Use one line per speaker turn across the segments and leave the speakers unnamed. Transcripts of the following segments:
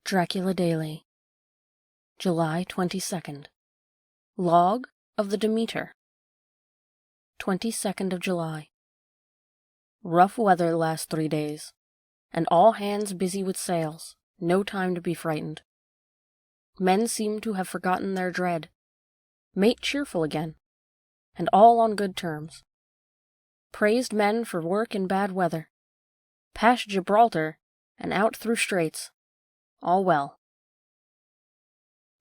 Dracula Daily, July 22nd. Log of the Demeter. 22nd of July. Rough weather the last 3 days, and all hands busy with sails, no time to be frightened. Men seem to have forgotten their dread, mate cheerful again, and all on good terms. Praised men for work in bad weather, past Gibraltar and out through straits, all well.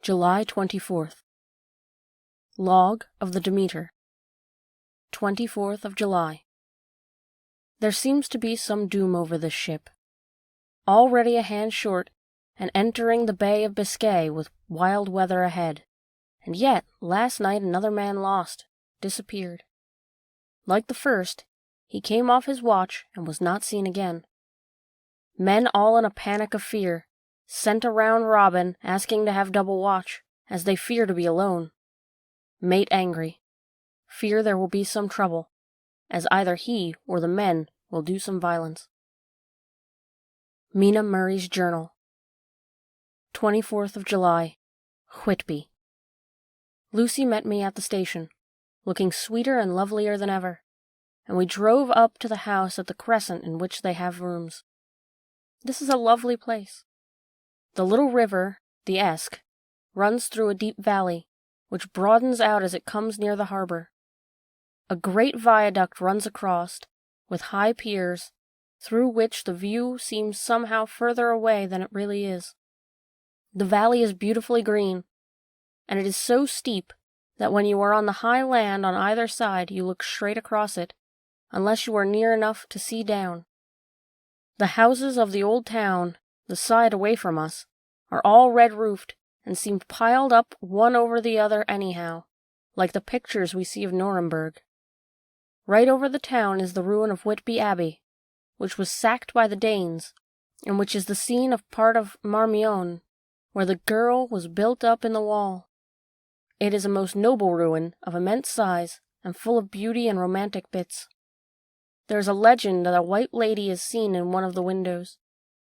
July 24th. Log of the Demeter. 24th of July. There seems to be some doom over this ship. Already a hand short, and entering the Bay of Biscay with wild weather ahead. And yet, last night another man lost, disappeared. Like the first, he came off his watch and was not seen again. Men all in a panic of fear, sent around Robin asking to have double watch, as they fear to be alone. Mate angry. Fear there will be some trouble, as either he or the men will do some violence. Mina Murray's Journal. 24th of July. Whitby. Lucy met me at the station, looking sweeter and lovelier than ever, and we drove up to the house at the Crescent in which they have rooms. This is a lovely place. The little river, the Esk, runs through a deep valley, which broadens out as it comes near the harbor. A great viaduct runs across, with high piers, through which the view seems somehow further away than it really is. The valley is beautifully green, and it is so steep that when you are on the high land on either side you look straight across it, unless you are near enough to see down. The houses of the old town, the side away from us, are all red-roofed and seem piled up one over the other anyhow, like the pictures we see of Nuremberg. Right over the town is the ruin of Whitby Abbey, which was sacked by the Danes, and which is the scene of part of Marmion, where the girl was built up in the wall. It is a most noble ruin, of immense size, and full of beauty and romantic bits. There is a legend that a white lady is seen in one of the windows.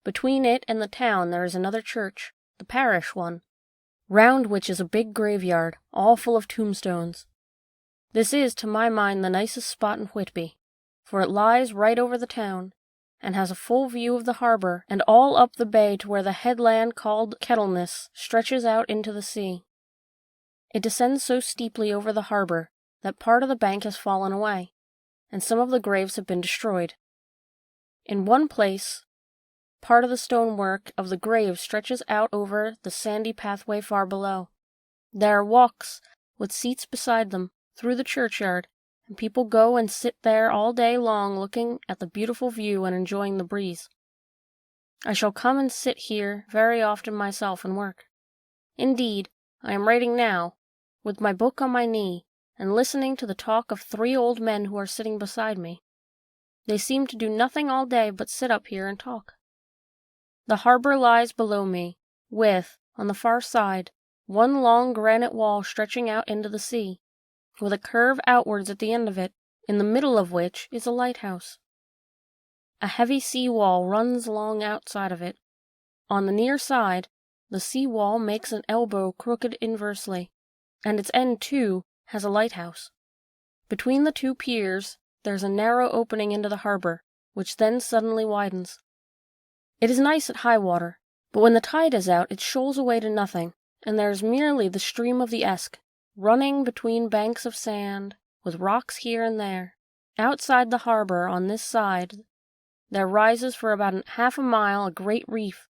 Between it and the town there is another church, the parish one, round which is a big graveyard, all full of tombstones. This is, to my mind, the nicest spot in Whitby, for it lies right over the town, and has a full view of the harbor, and all up the bay to where the headland called Kettleness stretches out into the sea. It descends so steeply over the harbor that part of the bank has fallen away, and some of the graves have been destroyed. In one place, part of the stonework of the grave stretches out over the sandy pathway far below. There are walks, with seats beside them, through the churchyard, and people go and sit there all day long looking at the beautiful view and enjoying the breeze. I shall come and sit here very often myself and work. Indeed, I am writing now, with my book on my knee, and listening to the talk of 3 old men who are sitting beside me. They seem to do nothing all day but sit up here and talk. The harbor lies below me, with, on the far side, one long granite wall stretching out into the sea, with a curve outwards at the end of it, in the middle of which is a lighthouse. A heavy sea wall runs along outside of it. On the near side, the sea wall makes an elbow crooked inversely, and its end, too, has a lighthouse. Between the 2 piers there is a narrow opening into the harbor, which then suddenly widens. It is nice at high water, but when the tide is out it shoals away to nothing, and there is merely the stream of the Esk, running between banks of sand, with rocks here and there. Outside the harbor, on this side, there rises for about half a mile a great reef,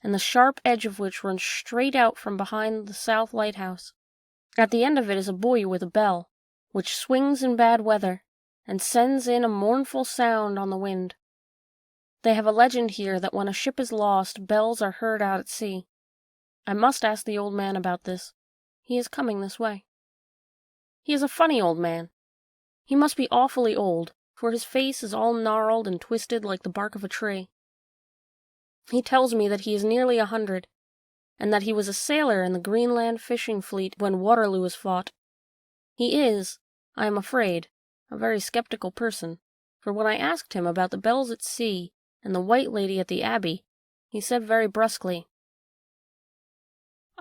and the sharp edge of which runs straight out from behind the south lighthouse. At the end of it is a buoy with a bell, which swings in bad weather, and sends in a mournful sound on the wind. They have a legend here that when a ship is lost, bells are heard out at sea. I must ask the old man about this. He is coming this way. He is a funny old man. He must be awfully old, for his face is all gnarled and twisted like the bark of a tree. He tells me that he is nearly 100, and that he was a sailor in the Greenland fishing fleet when Waterloo was fought. He is, I am afraid, a very skeptical person, for when I asked him about the bells at sea and the white lady at the Abbey, he said very brusquely,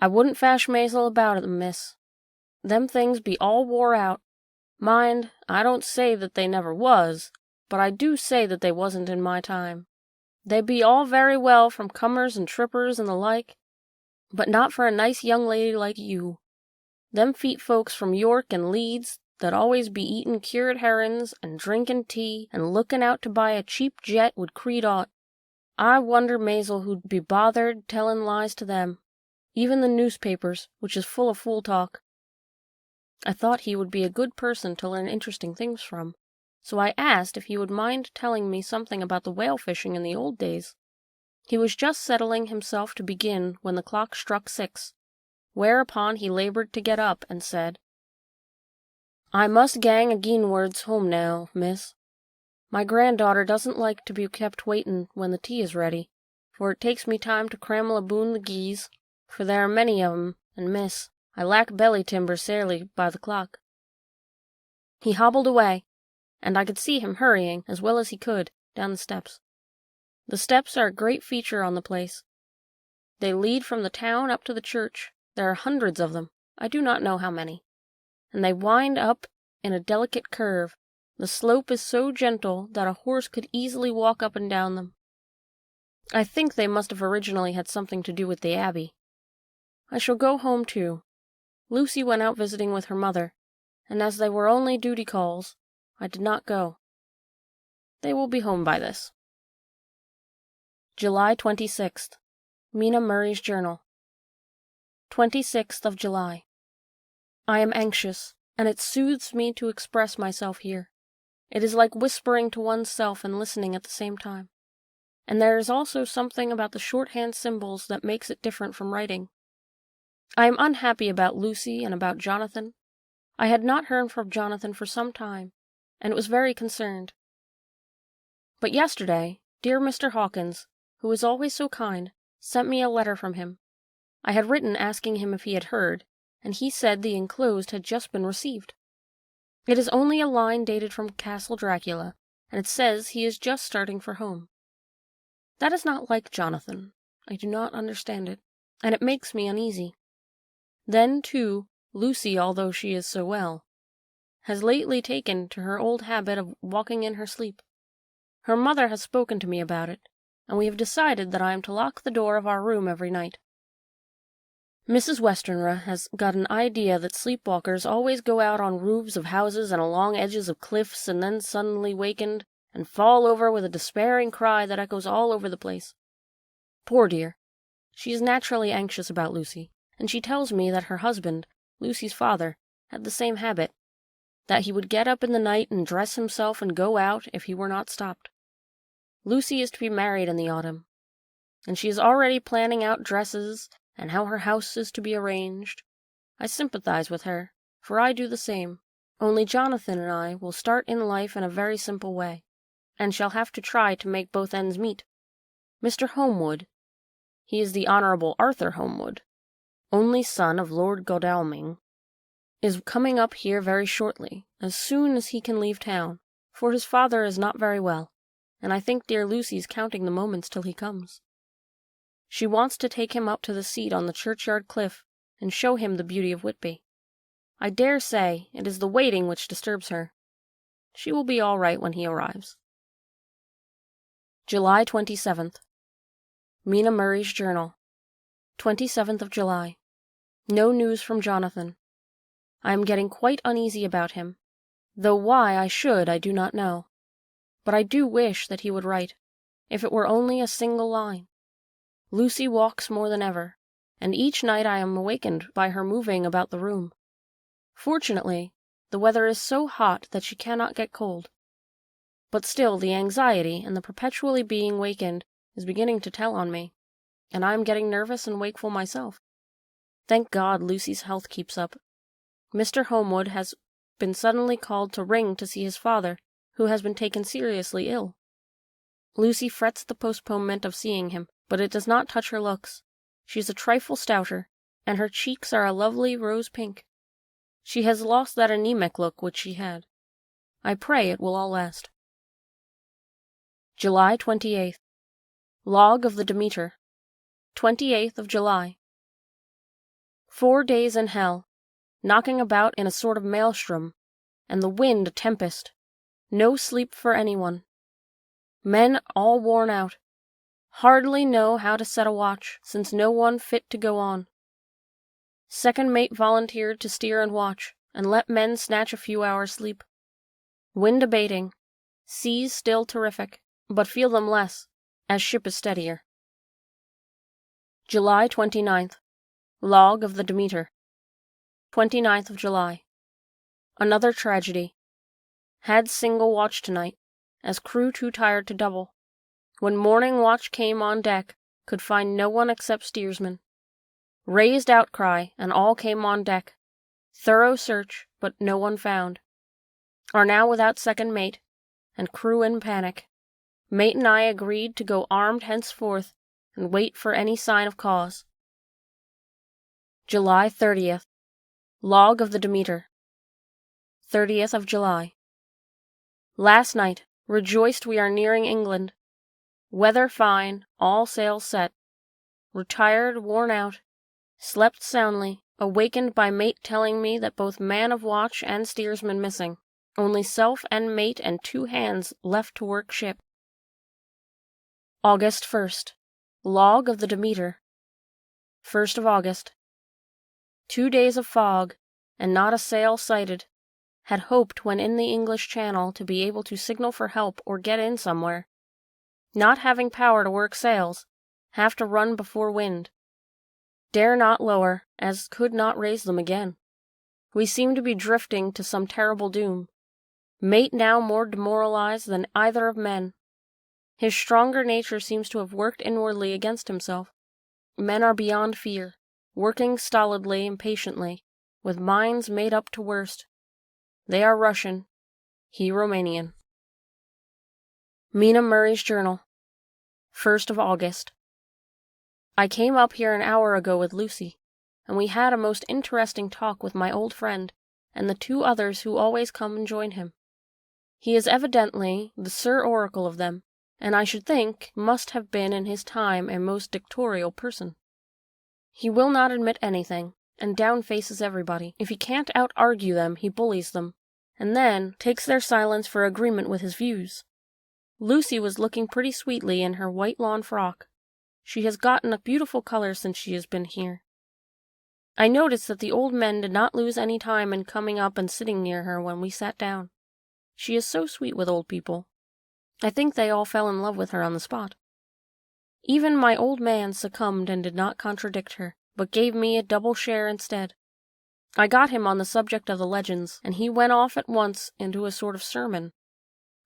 I wouldn't fash Maisel about it, miss. Them things be all wore out. Mind, I don't say that they never was, but I do say that they wasn't in my time. They be all very well from cummers and trippers and the like, but not for a nice young lady like you. Them feet folks from York and Leeds that always be eatin' cured herrins and drinkin' tea and lookin' out to buy a cheap jet would creed aught. I wonder, Maisel, who'd be bothered tellin' lies to them. Even the newspapers, which is full of fool talk. I thought he would be a good person to learn interesting things from, so I asked if he would mind telling me something about the whale fishing in the old days. He was just settling himself to begin when the clock struck 6, whereupon he labored to get up and said, I must gang ageenwards home now, miss. My granddaughter doesn't like to be kept waitin' when the tea is ready, for it takes me time to crammel aboon the gees, for there are many of 'em, and miss, I lack belly timber sairly by the clock. He hobbled away, and I could see him hurrying, as well as he could, down the steps. The steps are a great feature on the place. They lead from the town up to the church. There are hundreds of them, I do not know how many, and they wind up in a delicate curve. The slope is so gentle that a horse could easily walk up and down them. I think they must have originally had something to do with the abbey. I shall go home too. Lucy went out visiting with her mother, and as they were only duty calls, I did not go. They will be home by this. July 26th. Mina Murray's Journal. 26th of July. I am anxious, and it soothes me to express myself here. It is like whispering to oneself and listening at the same time. And there is also something about the shorthand symbols that makes it different from writing. I am unhappy about Lucy and about Jonathan. I had not heard from Jonathan for some time, and was very concerned. But yesterday, dear Mr. Hawkins, who is always so kind, sent me a letter from him. I had written asking him if he had heard, and he said the enclosed had just been received. It is only a line dated from Castle Dracula, and it says he is just starting for home. That is not like Jonathan. I do not understand it, and it makes me uneasy. Then, too, Lucy, although she is so well, has lately taken to her old habit of walking in her sleep. Her mother has spoken to me about it, and we have decided that I am to lock the door of our room every night. Mrs. Westenra has got an idea that sleepwalkers always go out on roofs of houses and along edges of cliffs and then suddenly wakened and fall over with a despairing cry that echoes all over the place. Poor dear! She is naturally anxious about Lucy, and she tells me that her husband, Lucy's father, had the same habit, that he would get up in the night and dress himself and go out if he were not stopped. Lucy is to be married in the autumn, and she is already planning out dresses and how her house is to be arranged. I sympathize with her, for I do the same, only Jonathan and I will start in life in a very simple way, and shall have to try to make both ends meet. Mr. Holmwood, he is the Honourable Arthur Holmwood, only son of Lord Godalming, is coming up here very shortly, as soon as he can leave town, for his father is not very well, and I think dear Lucy's counting the moments till he comes. She wants to take him up to the seat on the churchyard cliff, and show him the beauty of Whitby. I dare say it is the waiting which disturbs her. She will be all right when he arrives. July 27th. Mina Murray's Journal. 27th of July. No news from Jonathan. I am getting quite uneasy about him, though why I should I do not know. But I do wish that he would write, if it were only a single line. Lucy walks more than ever, and each night I am awakened by her moving about the room. Fortunately, the weather is so hot that she cannot get cold. But still the anxiety and the perpetually being wakened is beginning to tell on me, and I am getting nervous and wakeful myself. Thank God Lucy's health keeps up. Mr. Holmwood has been suddenly called to ring to see his father, who has been taken seriously ill. Lucy frets the postponement of seeing him, but it does not touch her looks. She is a trifle stouter, and her cheeks are a lovely rose pink. She has lost that anemic look which she had. I pray it will all last. July 28th. Log of the Demeter. 28th of July. 4 days in hell, knocking about in a sort of maelstrom, and the wind a tempest. No sleep for anyone. Men all worn out. Hardly know how to set a watch, since no one fit to go on. Second mate volunteered to steer and watch, and let men snatch a few hours' sleep. Wind abating. Seas still terrific, but feel them less, as ship is steadier. July 29th. Log of the Demeter. 29th of July. Another tragedy. Had single watch tonight, as crew too tired to double. When morning watch came on deck, could find no one except steersman. Raised outcry, and all came on deck. Thorough search, but no one found. Are now without second mate, and crew in panic. Mate and I agreed to go armed henceforth, and wait for any sign of cause. July 30th. Log of the Demeter. 30th of July. Last night, rejoiced we are nearing England. Weather fine, all sails set. Retired, worn out. Slept soundly, awakened by mate telling me that both man of watch and steersman missing. Only self and mate and 2 hands left to work ship. August 1st. Log of the Demeter. 1st of August. 2 days of fog, and not a sail sighted. Had hoped when in the English Channel to be able to signal for help or get in somewhere. Not having power to work sails, have to run before wind. Dare not lower, as could not raise them again. We seem to be drifting to some terrible doom. Mate now more demoralized than either of men. His stronger nature seems to have worked inwardly against himself. Men are beyond fear, working stolidly and patiently, with minds made up to worst. They are Russian, he Romanian. Mina Murray's Journal. 1st of August. I came up here an hour ago with Lucy, and we had a most interesting talk with my old friend, and the 2 others who always come and join him. He is evidently the Sir Oracle of them, and I should think must have been in his time a most dictatorial person. He will not admit anything, and downfaces everybody. If he can't out-argue them, he bullies them, and then takes their silence for agreement with his views. Lucy was looking pretty sweetly in her white lawn frock. She has gotten a beautiful color since she has been here. I noticed that the old men did not lose any time in coming up and sitting near her when we sat down. She is so sweet with old people. I think they all fell in love with her on the spot. Even my old man succumbed and did not contradict her, but gave me a double share instead. I got him on the subject of the legends, and he went off at once into a sort of sermon.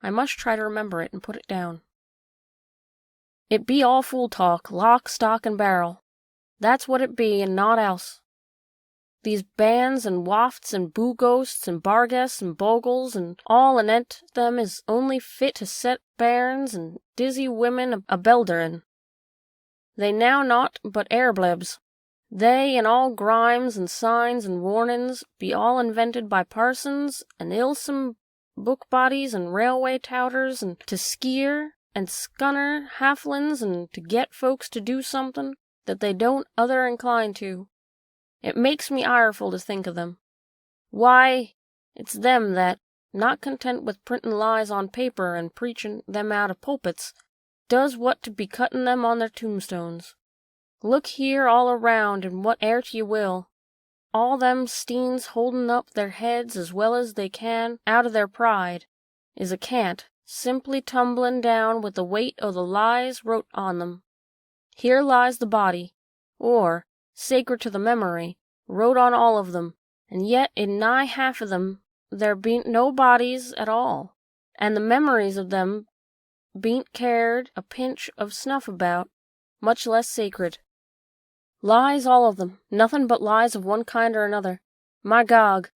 I must try to remember it and put it down. It be all fool talk, lock, stock, and barrel. That's what it be, and naught else. These bands and wafts and boo-ghosts and barguests and bogles and all anent them is only fit to set bairns and dizzy women a-belderin'. They now naught but airblebs. They and all grimes and signs and warnin's be all invented by parsons and ilsome book-bodies and railway touters and to skeer and scunner halflins and to get folks to do something that they don't other incline to. It makes me ireful to think of them. Why, it's them that, not content with printin' lies on paper and preachin' them out of pulpits, does what to be cuttin' them on their tombstones. Look here all around and whate'er ye will. All them steens holdin' up their heads as well as they can out of their pride, is a cant, simply tumblin' down with the weight o' the lies wrote on them. Here lies the body, or, sacred to the memory, wrote on all of them, and yet in nigh half of them there bean't no bodies at all, and the memories of them bean't cared a pinch of snuff about, much less sacred. Lies all of them, nothing but lies of one kind or another. My Gog!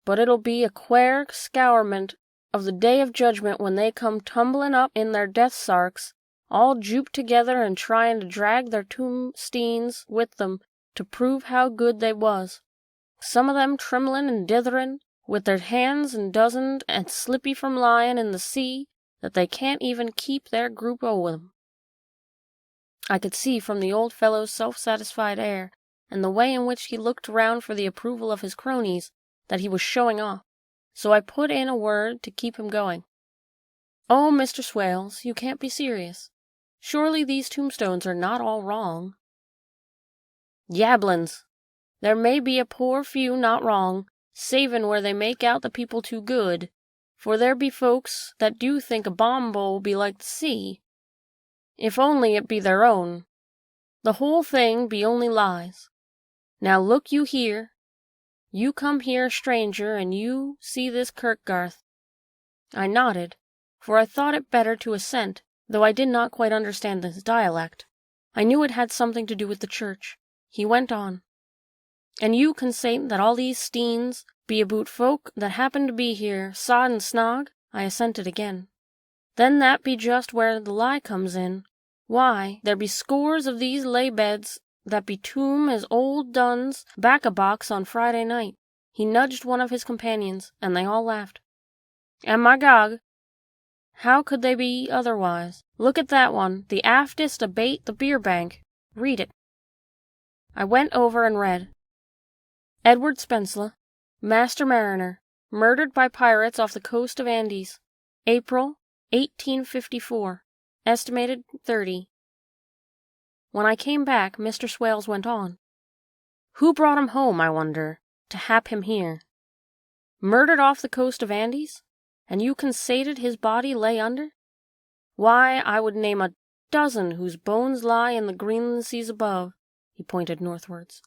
But it'll be a quare scourment of the day of judgment when they come tumblin' up in their death sarks, all jooped together and tryin' to drag their tombsteens with them to prove how good they was. Some of them trimlin' and ditherin', with their hands and dozened and slippy from lyin' in the sea that they can't even keep their group o' them. I could see from the old fellow's self-satisfied air and the way in which he looked round for the approval of his cronies, that he was showing off, so I put in a word to keep him going. "Oh, Mr. Swales, you can't be serious. Surely these tombstones are not all wrong." "Yablins! There may be a poor few not wrong, savin' where they make out the people too good, for there be folks that do think a bomb-bowl be like the sea, if only it be their own. The whole thing be only lies. Now look you here. You come here a stranger, and you see this Kirkgarth." I nodded, for I thought it better to assent, though I did not quite understand his dialect. I knew it had something to do with the church. He went on. "And you consait that all these steens be aboot folk that happen to be here, sod and snog?" I assented again. "Then that be just where the lie comes in. Why, there be scores of these lay-beds that be tomb as old Dunn's back-a-box on Friday night." He nudged one of his companions, and they all laughed. "And my gog, how could they be otherwise? Look at that one, the aftest abate the beer bank. Read it." I went over and read. "Edward Spensla, Master Mariner, murdered by pirates off the coast of Andes, April, 1854, estimated 30. When I came back, Mr. Swales went on. "Who brought him home, I wonder, to hap him here? Murdered off the coast of Andes? And you consated his body lay under? Why, I would name a dozen whose bones lie in the Greenland seas above," he pointed northwards,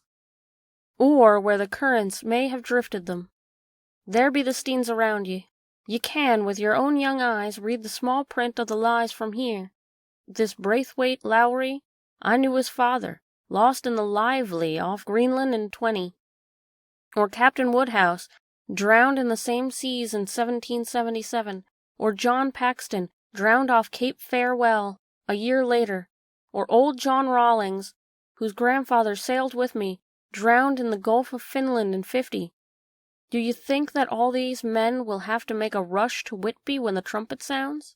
"or where the currents may have drifted them. There be the steens around ye. Ye can, with your own young eyes, read the small print of the lies from here. This Braithwaite Lowry, I knew his father, lost in the Lively off Greenland in 20. Or Captain Woodhouse, drowned in the same seas in 1777. Or John Paxton, drowned off Cape Farewell a year later. Or old John Rawlings, whose grandfather sailed with me, drowned in the Gulf of Finland in 50. Do you think that all these men will have to make a rush to Whitby when the trumpet sounds?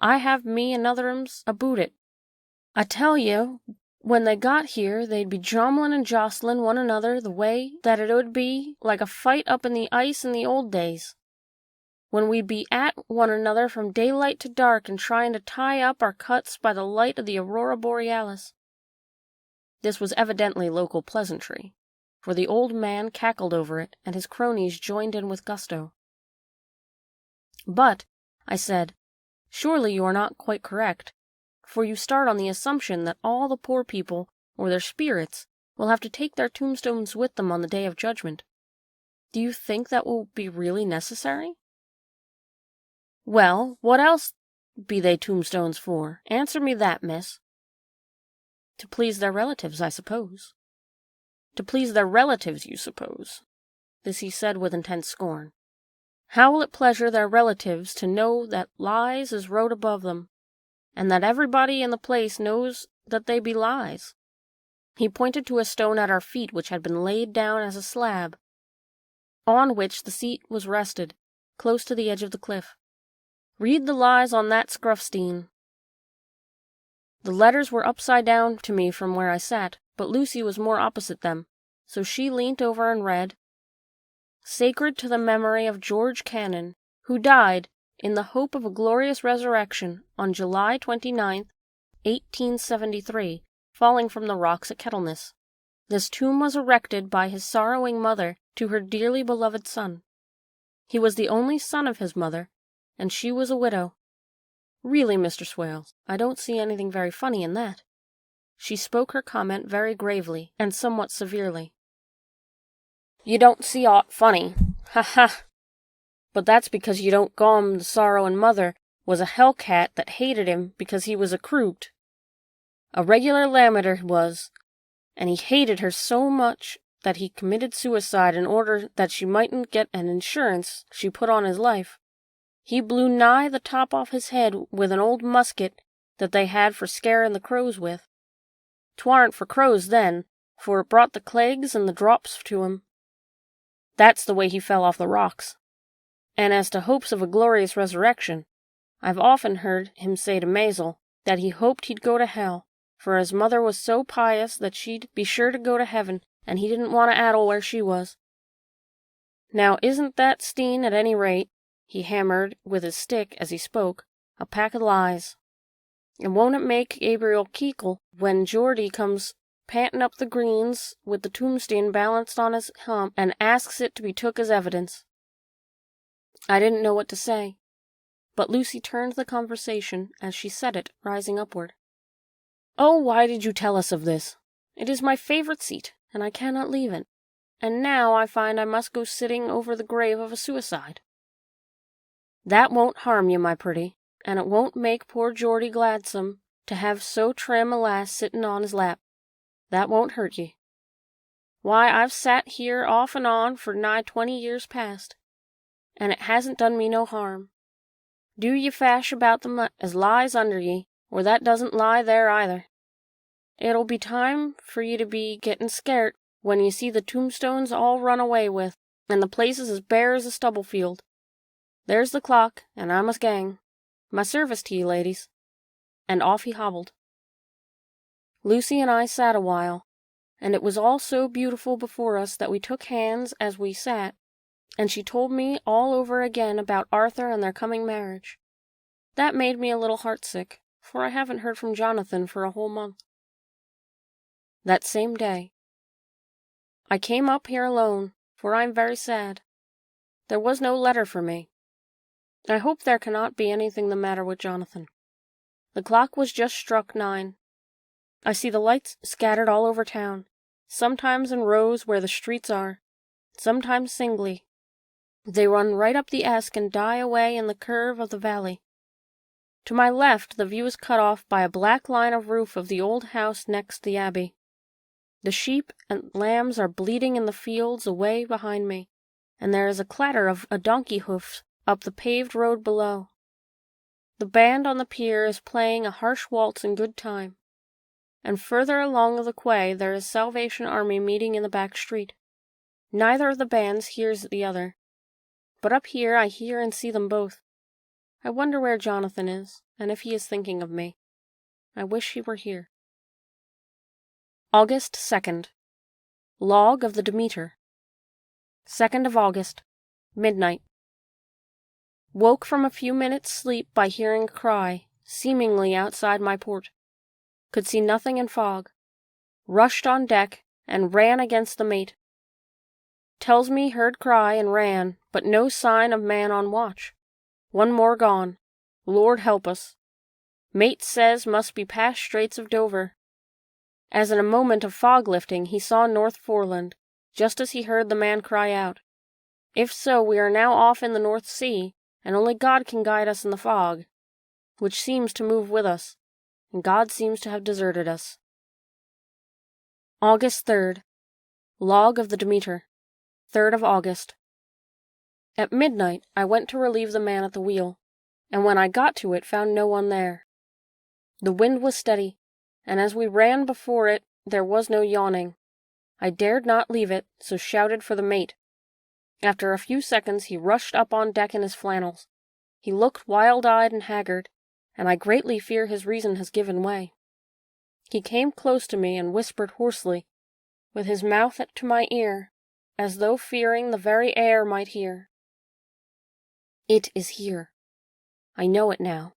I have me and other'ms aboot it. I tell you, when they got here, they'd be jommelin' and jostlin' one another the way that it 'ud be like a fight up in the ice in the old days, when we'd be at one another from daylight to dark and trying to tie up our cuts by the light of the aurora borealis." This was evidently local pleasantry, for the old man cackled over it, and his cronies joined in with gusto. "But," I said, "surely you are not quite correct, for you start on the assumption that all the poor people, or their spirits, will have to take their tombstones with them on the Day of Judgment. Do you think that will be really necessary?" "Well, what else be they tombstones for? Answer me that, miss." "To please their relatives, I suppose." "To please their relatives, you suppose?" This he said with intense scorn. "How will it pleasure their relatives to know that lies is wrote above them, and that everybody in the place knows that they be lies?" He pointed to a stone at our feet which had been laid down as a slab, on which the seat was rested, close to the edge of the cliff. "Read the lies on that scruffstein." The letters were upside down to me from where I sat, but Lucy was more opposite them, so she leant over and read, "Sacred to the memory of George Cannon, who died, in the hope of a glorious resurrection, on July 29th, 1873, falling from the rocks at Kettleness. This tomb was erected by his sorrowing mother to her dearly beloved son. He was the only son of his mother, and she was a widow. Really, Mr. Swales, I don't see anything very funny in that." She spoke her comment very gravely and somewhat severely. "You don't see aught funny, ha ha! But that's because you don't gom the sorrowing mother was a hellcat that hated him because he was a croot. A regular lammeter he was, and he hated her so much that he committed suicide in order that she mightn't get an insurance she put on his life. He blew nigh the top off his head with an old musket that they had for scaring the crows with. 'Twarn't for crows then, for it brought the clegs and the drops to him. That's the way he fell off the rocks. And as to hopes of a glorious resurrection, I've often heard him say to Maisel that he hoped he'd go to hell, for his mother was so pious that she'd be sure to go to heaven and he didn't want to addle where she was. Now isn't that Steen, at any rate," he hammered with his stick as he spoke, "a pack of lies? And won't it make Gabriel keekle when Geordie comes panting up the greens with the tombstone balanced on his hump and asks it to be took as evidence?" I didn't know what to say, but Lucy turned the conversation as she said it, rising upward. "Oh, why did you tell us of this? It is my favorite seat, and I cannot leave it. And now I find I must go sitting over the grave of a suicide." "That won't harm you, my pretty, and it won't make poor Geordie gladsome to have so trim a lass sitting on his lap. That won't hurt ye. Why, I've sat here off and on for nigh 20 years past, and it hasn't done me no harm. Do ye fash about them as lies under ye, or that doesn't lie there either. It'll be time for ye to be getting scart when ye see the tombstones all run away with, and the places as bare as a stubble field. There's the clock, and I must gang. My service to ye, ladies." And off he hobbled. Lucy and I sat a while, and it was all so beautiful before us that we took hands as we sat, and she told me all over again about Arthur and their coming marriage. That made me a little heartsick, for I haven't heard from Jonathan for a whole month. That same day, I came up here alone, for I am very sad. There was no letter for me. I hope there cannot be anything the matter with Jonathan. The clock was just struck 9. I see the lights scattered all over town, sometimes in rows where the streets are, sometimes singly. They run right up the Esk and die away in the curve of the valley. To my left the view is cut off by a black line of roof of the old house next the abbey. The sheep and lambs are bleating in the fields away behind me, and there is a clatter of a donkey hoofs up the paved road below. The band on the pier is playing a harsh waltz in good time, and further along the quay there is Salvation Army meeting in the back street. Neither of the bands hears the other, but up here I hear and see them both. I wonder where Jonathan is, and if he is thinking of me. I wish he were here. August 2nd. Log of the Demeter. 2nd of August. Midnight. Woke from a few minutes' sleep by hearing a cry, seemingly outside my port. Could see nothing in fog. Rushed on deck, and ran against the mate. Tells me heard cry and ran, but no sign of man on watch. One more gone. Lord help us. Mate says must be past Straits of Dover. As in a moment of fog lifting he saw North Foreland, just as he heard the man cry out. If so, we are now off in the North Sea, and only God can guide us in the fog, which seems to move with us, and God seems to have deserted us. August 3rd. Log of the Demeter. 3rd of August. At midnight I went to relieve the man at the wheel, and when I got to it found no one there. The wind was steady, and as we ran before it there was no yawning. I dared not leave it, so shouted for the mate. After a few seconds he rushed up on deck in his flannels. He looked wild-eyed and haggard, and I greatly fear his reason has given way. He came close to me and whispered hoarsely, with his mouth to my ear, as though fearing the very air might hear. It is here. I know it now.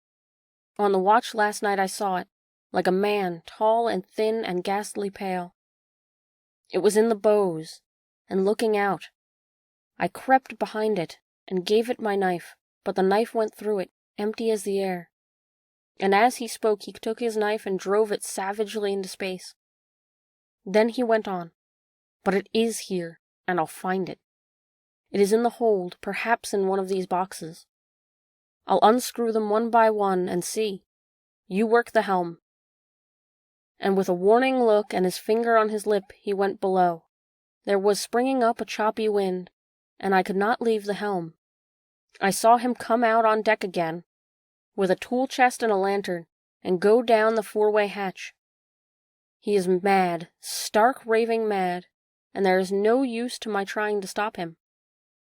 On the watch last night I saw it, like a man, tall and thin and ghastly pale. It was in the bows, and looking out. I crept behind it, and gave it my knife, but the knife went through it, empty as the air. And as he spoke he took his knife and drove it savagely into space. Then he went on, "But it is here, and I'll find it. It is in the hold, perhaps in one of these boxes. I'll unscrew them one by one, and see. You work the helm." And with a warning look and his finger on his lip he went below. There was springing up a choppy wind, and I could not leave the helm. I saw him come out on deck again, with a tool chest and a lantern, and go down the foreway hatch. He is mad, stark raving mad, and there is no use to my trying to stop him.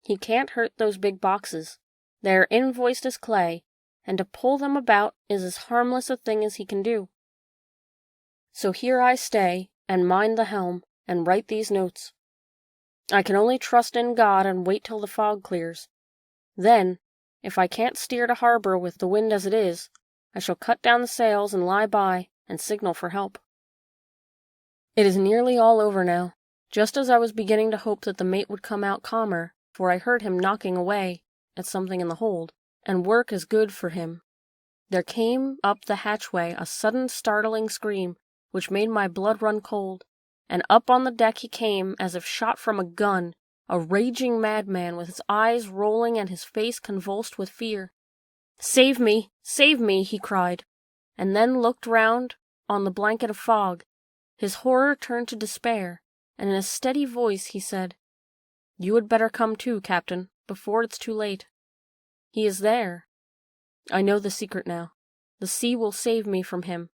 He can't hurt those big boxes. They are invoiced as clay, and to pull them about is as harmless a thing as he can do. So here I stay, and mind the helm, and write these notes. I can only trust in God and wait till the fog clears. Then, if I can't steer to harbor with the wind as it is, I shall cut down the sails and lie by and signal for help. It is nearly all over now, just as I was beginning to hope that the mate would come out calmer, for I heard him knocking away at something in the hold, and work is good for him. There came up the hatchway a sudden startling scream, which made my blood run cold, and up on the deck he came as if shot from a gun, a raging madman with his eyes rolling and his face convulsed with fear. "Save me! Save me!" he cried, and then looked round on the blanket of fog. His horror turned to despair, and in a steady voice he said, "You had better come too, Captain, before it's too late. He is there. I know the secret now. The sea will save me from him,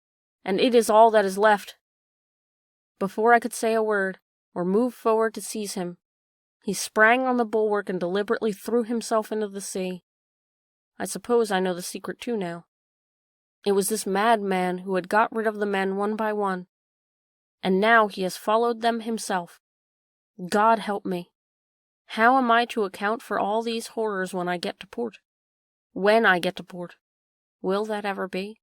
and it is all that is left." Before I could say a word, or move forward to seize him, he sprang on the bulwark and deliberately threw himself into the sea. I suppose I know the secret too now. It was this madman who had got rid of the men one by one, and now he has followed them himself. God help me! How am I to account for all these horrors when I get to port? When I get to port? Will that ever be?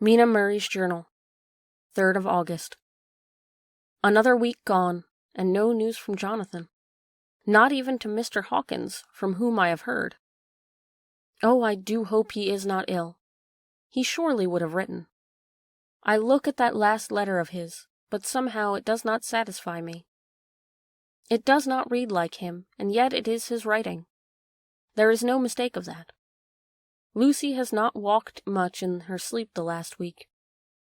Mina Murray's Journal, 3rd of August. Another week gone, and no news from Jonathan. Not even to Mr. Hawkins, from whom I have heard. Oh, I do hope he is not ill. He surely would have written. I look at that last letter of his, but somehow it does not satisfy me. It does not read like him, and yet it is his writing. There is no mistake of that. Lucy has not walked much in her sleep the last week,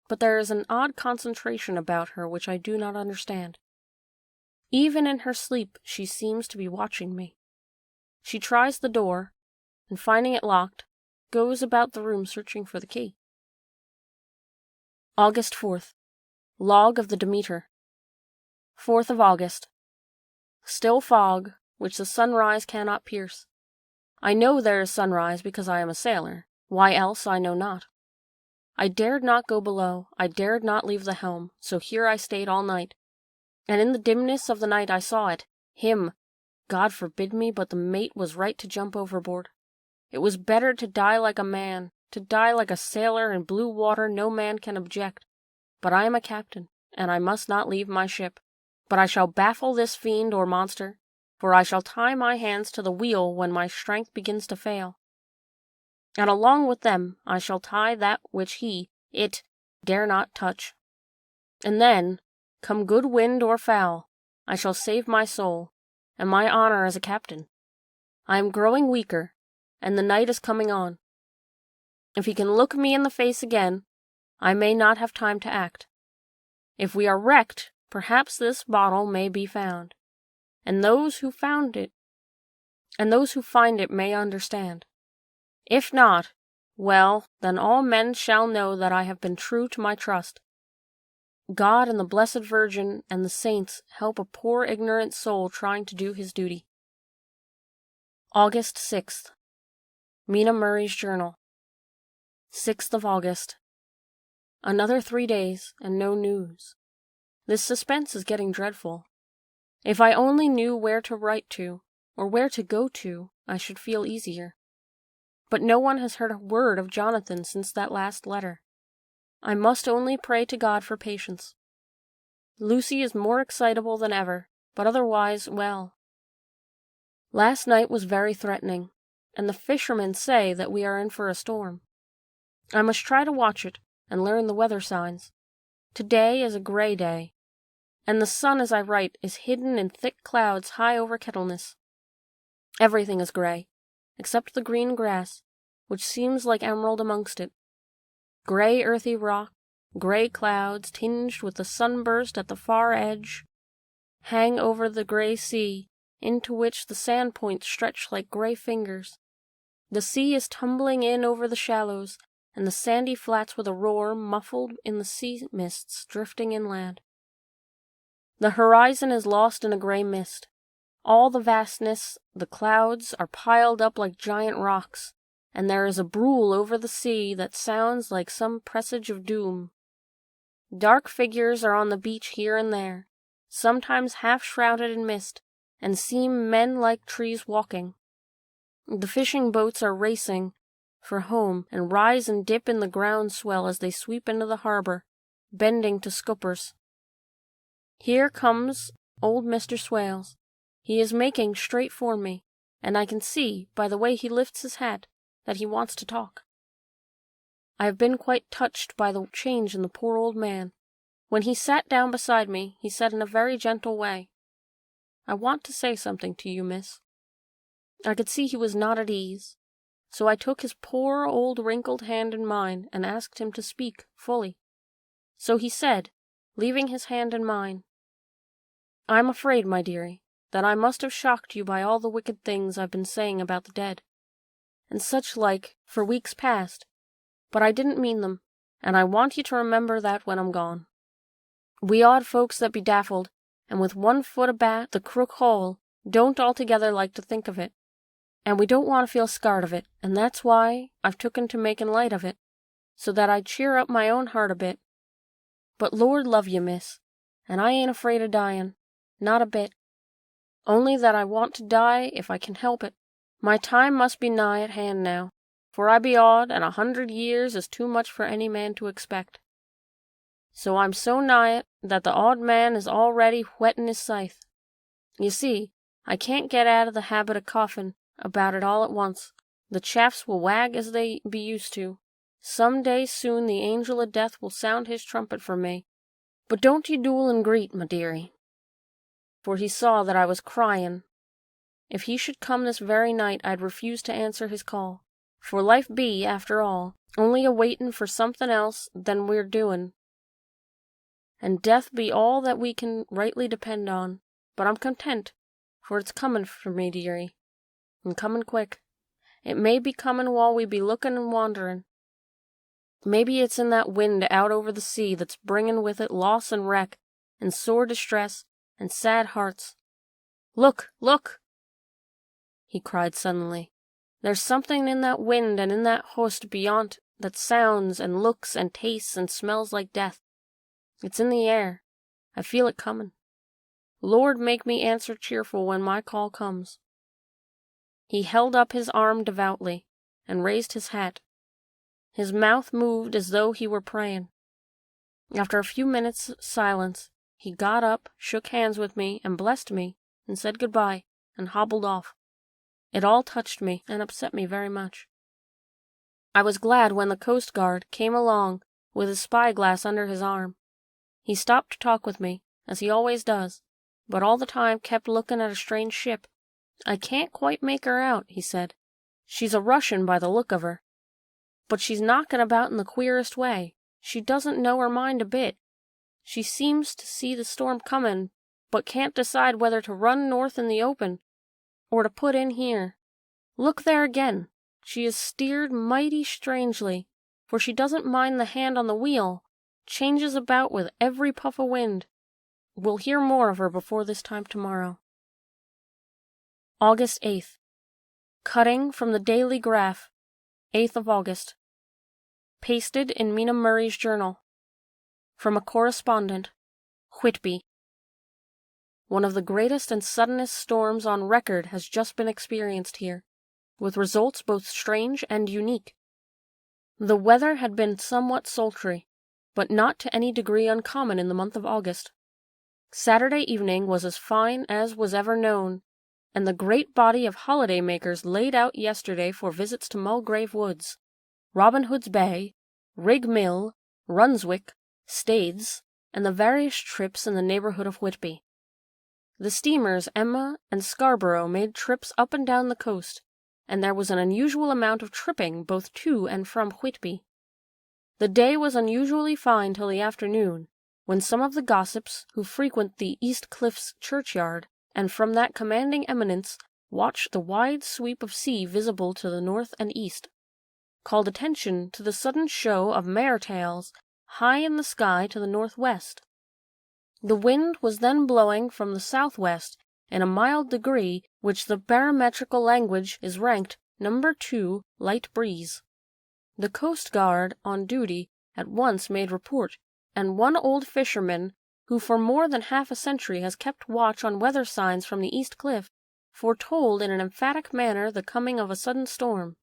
but there is an odd concentration about her which I do not understand. Even in her sleep she seems to be watching me. She tries the door, and finding it locked, goes about the room searching for the key. August 4th. Log of the Demeter. 4th of August. Still fog, which the sunrise cannot pierce. I know there is sunrise because I am a sailor. Why else I know not. I dared not go below, I dared not leave the helm, so here I stayed all night. And in the dimness of the night I saw it, him. God forbid me, but the mate was right to jump overboard. It was better to die like a man, to die like a sailor in blue water no man can object. But I am a captain, and I must not leave my ship. But I shall baffle this fiend or monster, for I shall tie my hands to the wheel when my strength begins to fail. And along with them I shall tie that which it, dare not touch. And then, come good wind or foul, I shall save my soul, and my honor as a captain. I am growing weaker, and the night is coming on. If he can look me in the face again, I may not have time to act. If we are wrecked, perhaps this bottle may be found, and those who find it may understand. If not, well, then all men shall know that I have been true to my trust. God and the Blessed Virgin and the saints help a poor ignorant soul trying to do his duty. August 6th. Mina Murray's Journal. 6th of August. Another 3 days, and no news. This suspense is getting dreadful. If I only knew where to write to, or where to go to, I should feel easier. But no one has heard a word of Jonathan since that last letter. I must only pray to God for patience. Lucy is more excitable than ever, but otherwise well. Last night was very threatening, and the fishermen say that we are in for a storm. I must try to watch it and learn the weather signs. Today is a gray day, and the sun as I write is hidden in thick clouds high over Kettleness. Everything is gray, except the green grass, which seems like emerald amongst it. Gray earthy rock, gray clouds tinged with the sunburst at the far edge, hang over the gray sea, into which the sand points stretch like gray fingers. The sea is tumbling in over the shallows, and the sandy flats with a roar muffled in the sea mists drifting inland. The horizon is lost in a gray mist. All the vastness, the clouds, are piled up like giant rocks, and there is a brool over the sea that sounds like some presage of doom. Dark figures are on the beach here and there, sometimes half shrouded in mist, and seem men like trees walking. The fishing boats are racing for home and rise and dip in the ground swell as they sweep into the harbor, bending to scuppers. Here comes old Mr. Swales. He is making straight for me, and I can see, by the way he lifts his hat, that he wants to talk. I have been quite touched by the change in the poor old man. When he sat down beside me, he said in a very gentle way, "I want to say something to you, miss." I could see he was not at ease, so I took his poor old wrinkled hand in mine and asked him to speak fully. So he said, leaving his hand in mine, "I'm afraid, my dearie, that I must have shocked you by all the wicked things I've been saying about the dead, and such like, for weeks past, but I didn't mean them, and I want you to remember that when I'm gone. We odd folks that be daffled, and with one foot about the crook hole, don't altogether like to think of it, and we don't want to feel scarred of it, and that's why I've tooken to making light of it, so that I'd cheer up my own heart a bit. But Lord love you, miss, and I ain't afraid of dying, not a bit, only that I want to die if I can help it. My time must be nigh at hand now, for I be odd, and 100 years is too much for any man to expect. So I'm so nigh it that the odd man is already whetting his scythe. You see, I can't get out of the habit of coughing about it all at once. The chaffs will wag as they be used to. Some day soon the angel of death will sound his trumpet for me. But don't you duel and greet, my dearie." For he saw that I was crying. If he should come this very night, I'd refuse to answer his call. For life be, after all, only a waitin' for something else than we're doing. And death be all that we can rightly depend on. But I'm content, for it's comin' for me, dearie, and comin' quick. It may be comin' while we be lookin' and wonderin'. Maybe it's in that wind out over the sea that's bringin' with it loss and wreck, and sore distress, and sad hearts. Look, look! He cried suddenly. There's something in that wind and in that host beyont that sounds and looks and tastes and smells like death. It's in the air. I feel it comin'. Lord, make me answer cheerful when my call comes." He held up his arm devoutly, and raised his hat. His mouth moved as though he were praying. After a few minutes' silence, he got up, shook hands with me, and blessed me, and said good-bye, and hobbled off. It all touched me, and upset me very much. I was glad when the Coast Guard came along with his spyglass under his arm. He stopped to talk with me, as he always does, but all the time kept looking at a strange ship. "I can't quite make her out," he said. "She's a Russian by the look of her. But she's knocking about in the queerest way. She doesn't know her mind a bit. She seems to see the storm comin', but can't decide whether to run north in the open, or to put in here. Look there again. She is steered mighty strangely, for she doesn't mind the hand on the wheel, changes about with every puff of wind. We'll hear more of her before this time tomorrow." August 8th. Cutting from the Daily Graph, 8th of August. Pasted in Mina Murray's journal. From a correspondent, Whitby. One of the greatest and suddenest storms on record has just been experienced here, with results both strange and unique. The weather had been somewhat sultry, but not to any degree uncommon in the month of August. Saturday evening was as fine as was ever known, and the great body of holiday-makers laid out yesterday for visits to Mulgrave Woods, Robin Hood's Bay, Rig Mill, Runswick, Staithes, and the various trips in the neighborhood of Whitby. The steamers Emma and Scarborough made trips up and down the coast, and there was an unusual amount of tripping both to and from Whitby. The day was unusually fine till the afternoon, when some of the gossips who frequent the East Cliffs churchyard, and from that commanding eminence watch the wide sweep of sea visible to the north and east, called attention to the sudden show of mares-tails high in the sky to the northwest. The wind was then blowing from the southwest in a mild degree, which the barometrical language is ranked number 2 light breeze. The Coast Guard on duty at once made report, and one old fisherman, who for more than half a century has kept watch on weather signs from the East Cliff, foretold in an emphatic manner the coming of a sudden storm.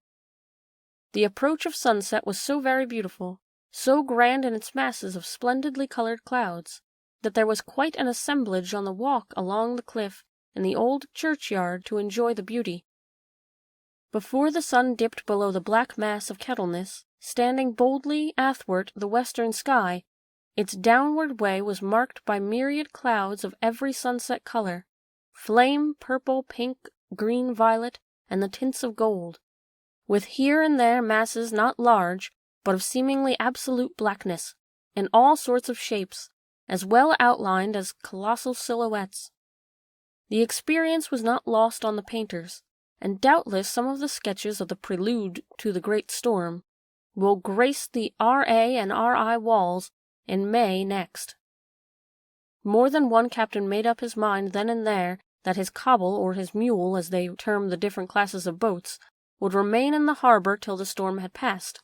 The approach of sunset was so very beautiful, so grand in its masses of splendidly colored clouds, that there was quite an assemblage on the walk along the cliff in the old churchyard to enjoy the beauty. Before the sun dipped below the black mass of Kettleness, standing boldly athwart the western sky, its downward way was marked by myriad clouds of every sunset color, flame, purple, pink, green, violet, and the tints of gold, with here and there masses not large, but of seemingly absolute blackness, in all sorts of shapes, as well outlined as colossal silhouettes. The experience was not lost on the painters, and doubtless some of the sketches of the prelude to the great storm will grace the R.A. and R.I. walls in May next. More than one captain made up his mind then and there that his cobble, or his mule, as they termed the different classes of boats, would remain in the harbor till the storm had passed.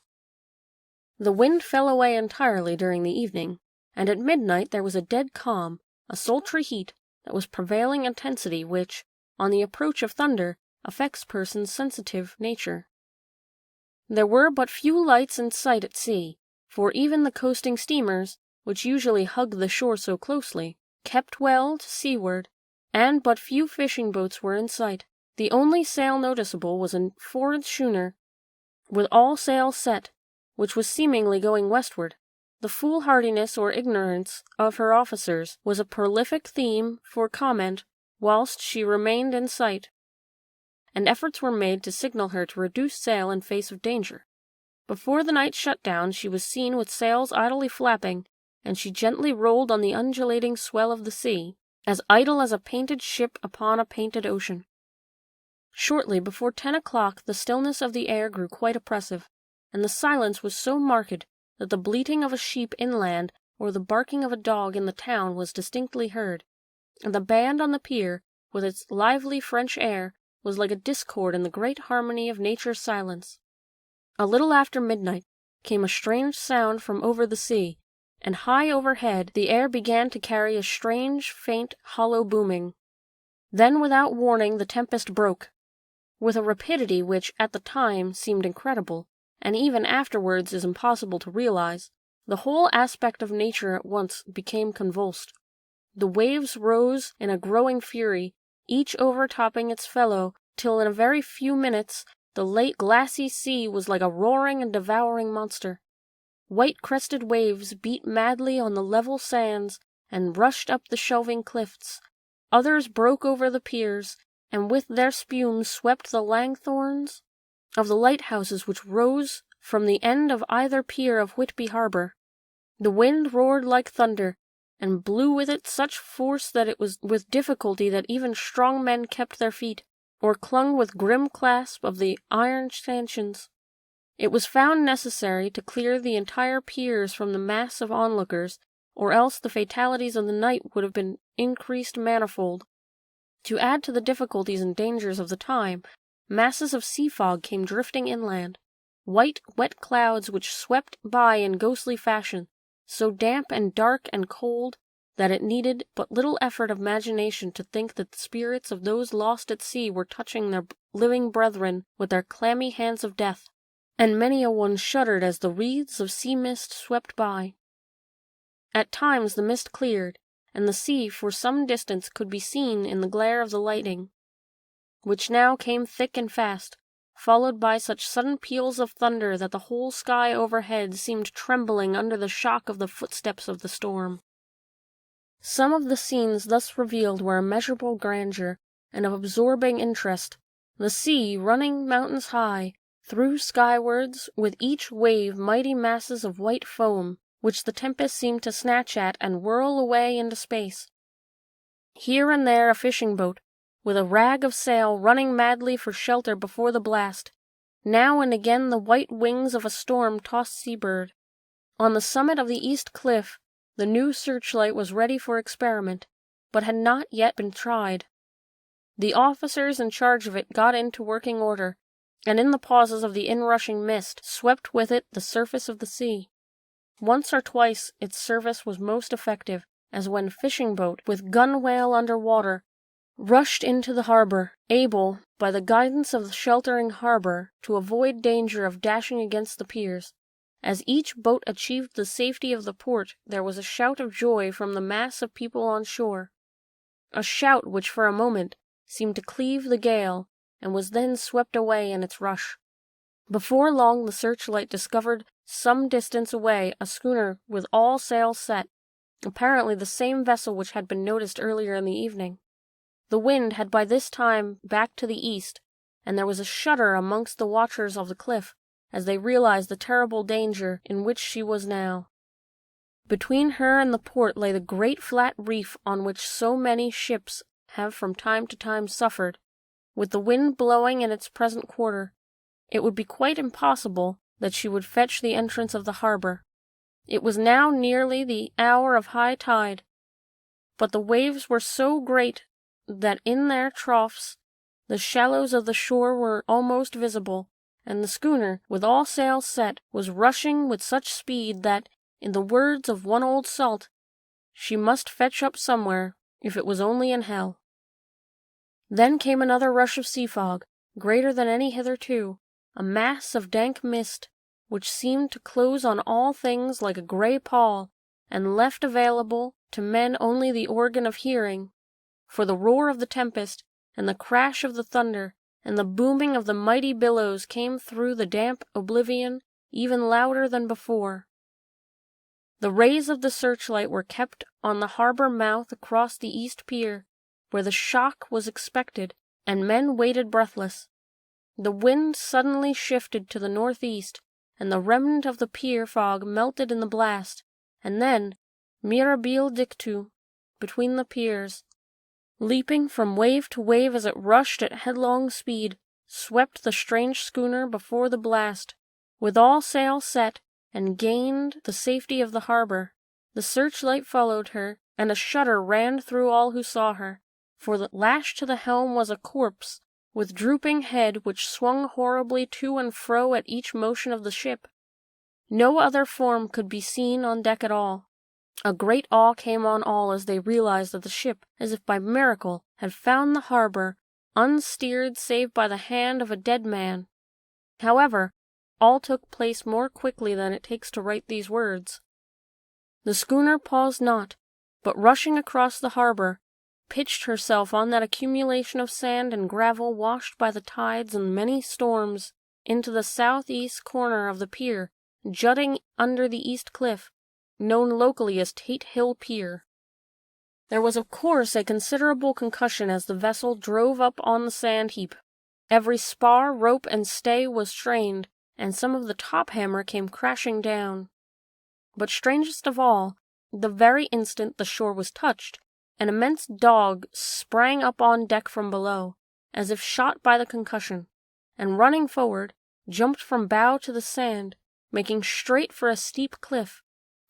The wind fell away entirely during the evening, and at midnight there was a dead calm, a sultry heat, that was prevailing intensity which, on the approach of thunder, affects persons' sensitive nature. There were but few lights in sight at sea, for even the coasting steamers, which usually hug the shore so closely, kept well to seaward, and but few fishing boats were in sight. The only sail noticeable was a 4-inch schooner, with all sails set, which was seemingly going westward. The foolhardiness or ignorance of her officers was a prolific theme for comment whilst she remained in sight, and efforts were made to signal her to reduce sail in face of danger. Before the night shut down she was seen with sails idly flapping, and she gently rolled on the undulating swell of the sea, as idle as a painted ship upon a painted ocean. Shortly before 10 o'clock the stillness of the air grew quite oppressive, and the silence was so marked that the bleating of a sheep inland or the barking of a dog in the town was distinctly heard, and the band on the pier, with its lively French air, was like a discord in the great harmony of nature's silence. A little after midnight came a strange sound from over the sea, and high overhead the air began to carry a strange, faint, hollow booming. Then without warning the tempest broke, with a rapidity which at the time seemed incredible, and even afterwards is impossible to realize. The whole aspect of nature at once became convulsed. The waves rose in a growing fury, each overtopping its fellow, till in a very few minutes the late glassy sea was like a roaring and devouring monster. White-crested waves beat madly on the level sands and rushed up the shelving cliffs. Others broke over the piers, and with their spume swept the lanthorns of the lighthouses which rose from the end of either pier of Whitby harbor. The wind roared like thunder, and blew with it such force that it was with difficulty that even strong men kept their feet, or clung with grim clasp of the iron stanchions. It was found necessary to clear the entire piers from the mass of onlookers, or else the fatalities of the night would have been increased manifold. To add to the difficulties and dangers of the time, masses of sea fog came drifting inland, white, wet clouds which swept by in ghostly fashion, so damp and dark and cold that it needed but little effort of imagination to think that the spirits of those lost at sea were touching their living brethren with their clammy hands of death, and many a one shuddered as the wreaths of sea mist swept by. At times the mist cleared, and the sea for some distance could be seen in the glare of the lightning, which now came thick and fast, followed by such sudden peals of thunder that the whole sky overhead seemed trembling under the shock of the footsteps of the storm. Some of the scenes thus revealed were immeasurable grandeur and of absorbing interest. The sea, running mountains high, threw skywards with each wave mighty masses of white foam, which the tempest seemed to snatch at and whirl away into space. Here and there a fishing boat, with a rag of sail running madly for shelter before the blast. Now and again the white wings of a storm-tossed seabird. On the summit of the east cliff, the new searchlight was ready for experiment, but had not yet been tried. The officers in charge of it got into working order, and in the pauses of the inrushing mist swept with it the surface of the sea. Once or twice its service was most effective, as when fishing boat with gunwale under water rushed into the harbor, able, by the guidance of the sheltering harbor, to avoid danger of dashing against the piers. As each boat achieved the safety of the port, there was a shout of joy from the mass of people on shore, a shout which for a moment seemed to cleave the gale, and was then swept away in its rush. Before long the searchlight discovered some distance away a schooner with all sails set, apparently the same vessel which had been noticed earlier in the evening. The wind had by this time backed to the east, and there was a shudder amongst the watchers of the cliff as they realized the terrible danger in which she was now. Between her and the port lay the great flat reef on which so many ships have from time to time suffered. With the wind blowing in its present quarter, it would be quite impossible that she would fetch the entrance of the harbor. It was now nearly the hour of high tide, but the waves were so great that in their troughs the shallows of the shore were almost visible, and the schooner, with all sails set, was rushing with such speed that, in the words of one old salt, she must fetch up somewhere, if it was only in hell. Then came another rush of sea fog, greater than any hitherto, a mass of dank mist, which seemed to close on all things like a grey pall, and left available to men only the organ of hearing, for the roar of the tempest, and the crash of the thunder, and the booming of the mighty billows came through the damp oblivion even louder than before. The rays of the searchlight were kept on the harbor mouth across the east pier, where the shock was expected, and men waited breathless. The wind suddenly shifted to the northeast, and the remnant of the pier fog melted in the blast, and then, mirabile dictu, between the piers, leaping from wave to wave as it rushed at headlong speed, swept the strange schooner before the blast, with all sail set, and gained the safety of the harbor. The searchlight followed her, and a shudder ran through all who saw her, for lashed to the helm was a corpse, with drooping head which swung horribly to and fro at each motion of the ship. No other form could be seen on deck at all. A great awe came on all as they realized that the ship, as if by miracle, had found the harbor, unsteered save by the hand of a dead man. However, all took place more quickly than it takes to write these words. The schooner paused not, but rushing across the harbor, pitched herself on that accumulation of sand and gravel washed by the tides and many storms into the southeast corner of the pier, jutting under the east cliff, known locally as Tate Hill Pier. There was of course a considerable concussion as the vessel drove up on the sand heap. Every spar, rope, and stay was strained, and some of the top hammer came crashing down. But strangest of all, the very instant the shore was touched, an immense dog sprang up on deck from below, as if shot by the concussion, and running forward, jumped from bow to the sand, making straight for a steep cliff,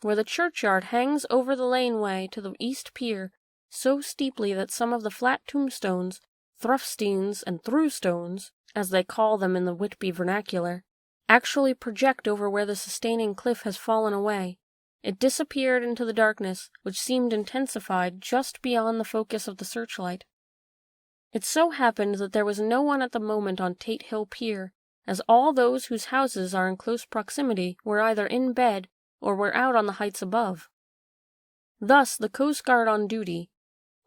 where the churchyard hangs over the laneway to the east pier, so steeply that some of the flat tombstones, thruffsteins and throughstones, as they call them in the Whitby vernacular, actually project over where the sustaining cliff has fallen away. It disappeared into the darkness, which seemed intensified just beyond the focus of the searchlight. It so happened that there was no one at the moment on Tate Hill Pier, as all those whose houses are in close proximity were either in bed or were out on the heights above. Thus the Coast Guard on duty,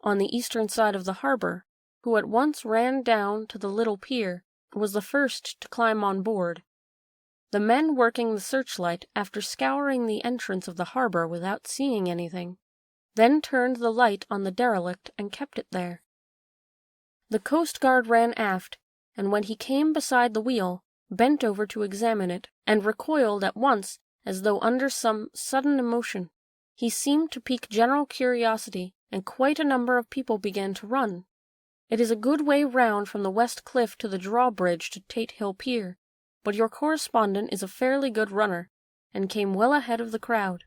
on the eastern side of the harbor, who at once ran down to the little pier, was the first to climb on board. The men working the searchlight, after scouring the entrance of the harbor without seeing anything, then turned the light on the derelict and kept it there. The Coast Guard ran aft, and when he came beside the wheel, bent over to examine it, and recoiled at once as though under some sudden emotion. He seemed to pique general curiosity, and quite a number of people began to run. It is a good way round from the west cliff to the drawbridge to Tate Hill Pier, but your correspondent is a fairly good runner, and came well ahead of the crowd.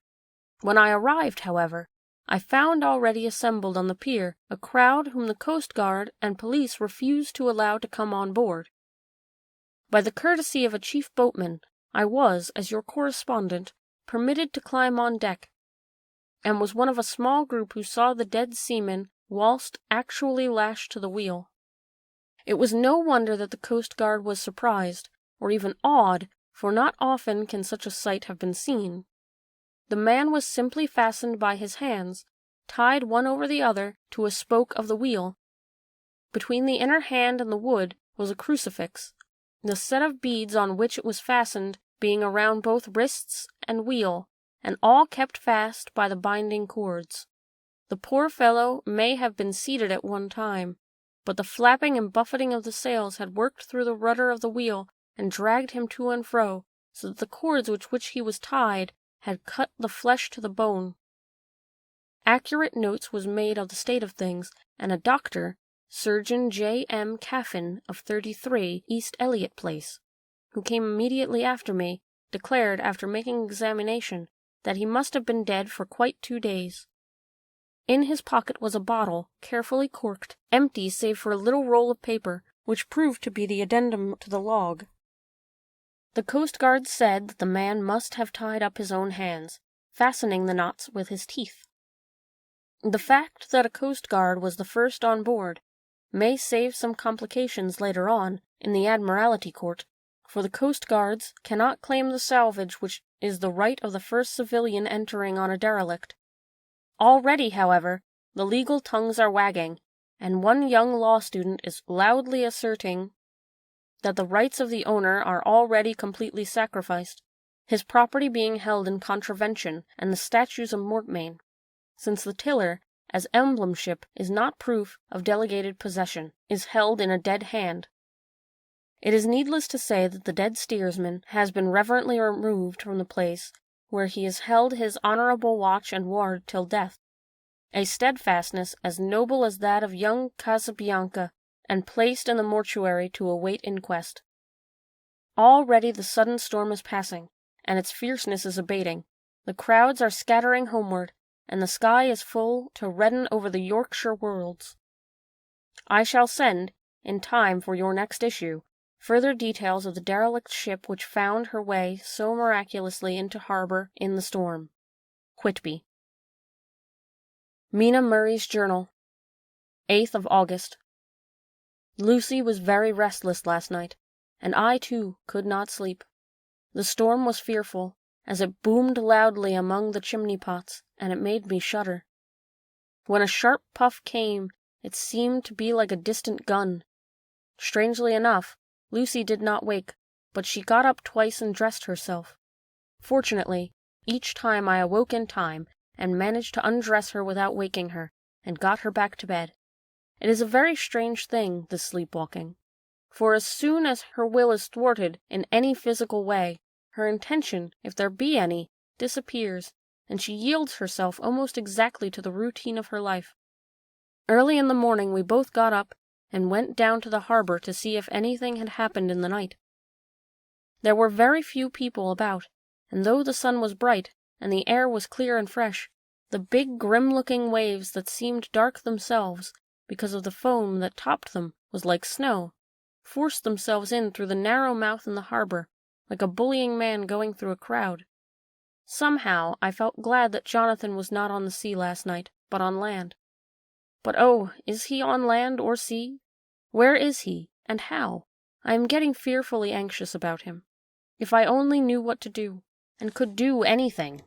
When I arrived, however, I found already assembled on the pier a crowd whom the Coast Guard and police refused to allow to come on board. By the courtesy of a chief boatman, I was, as your correspondent, permitted to climb on deck, and was one of a small group who saw the dead seaman whilst actually lashed to the wheel. It was no wonder that the Coast Guard was surprised, or even awed, for not often can such a sight have been seen. The man was simply fastened by his hands, tied one over the other to a spoke of the wheel. Between the inner hand and the wood was a crucifix, the set of beads on which it was fastened being around both wrists and wheel, and all kept fast by the binding cords. The poor fellow may have been seated at one time, but the flapping and buffeting of the sails had worked through the rudder of the wheel and dragged him to and fro, so that the cords with which he was tied had cut the flesh to the bone. Accurate notes was made of the state of things, and a doctor, Surgeon J. M. Caffin of 33 East Elliot Place, who came immediately after me, declared, after making examination, that he must have been dead for quite 2 days. In his pocket was a bottle, carefully corked, empty save for a little roll of paper, which proved to be the addendum to the log. The Coast Guard said that the man must have tied up his own hands, fastening the knots with his teeth. The fact that a Coast Guard was the first on board may save some complications later on in the Admiralty Court, for the Coast Guards cannot claim the salvage which is the right of the first civilian entering on a derelict. Already, however, the legal tongues are wagging, and one young law student is loudly asserting that the rights of the owner are already completely sacrificed, his property being held in contravention and the statutes of mortmain, since the tiller, as emblemship, is not proof of delegated possession, is held in a dead hand. It is needless to say that the dead steersman has been reverently removed from the place where he has held his honourable watch and ward till death, a steadfastness as noble as that of young Casabianca, and placed in the mortuary to await inquest. Already the sudden storm is passing, and its fierceness is abating. The crowds are scattering homeward, and the sky is full to redden over the Yorkshire wolds. I shall send, in time for your next issue, further details of the derelict ship which found her way so miraculously into harbour in the storm. Whitby. Mina Murray's Journal, 8th of August. Lucy was very restless last night, and I, too, could not sleep. The storm was fearful, as it boomed loudly among the chimney-pots, and it made me shudder. When a sharp puff came, it seemed to be like a distant gun. Strangely enough, Lucy did not wake, but she got up twice and dressed herself. Fortunately, each time I awoke in time, and managed to undress her without waking her, and got her back to bed. It is a very strange thing, this sleepwalking, for as soon as her will is thwarted in any physical way, her intention, if there be any, disappears, and she yields herself almost exactly to the routine of her life. Early in the morning we both got up and went down to the harbour to see if anything had happened in the night. There were very few people about, and though the sun was bright, and the air was clear and fresh, the big grim-looking waves that seemed dark themselves, because of the foam that topped them was like snow, forced themselves in through the narrow mouth in the harbour, like a bullying man going through a crowd. Somehow I felt glad that Jonathan was not on the sea last night, but on land. But oh, is he on land or sea? Where is he, and how? I am getting fearfully anxious about him. If I only knew what to do, and could do anything.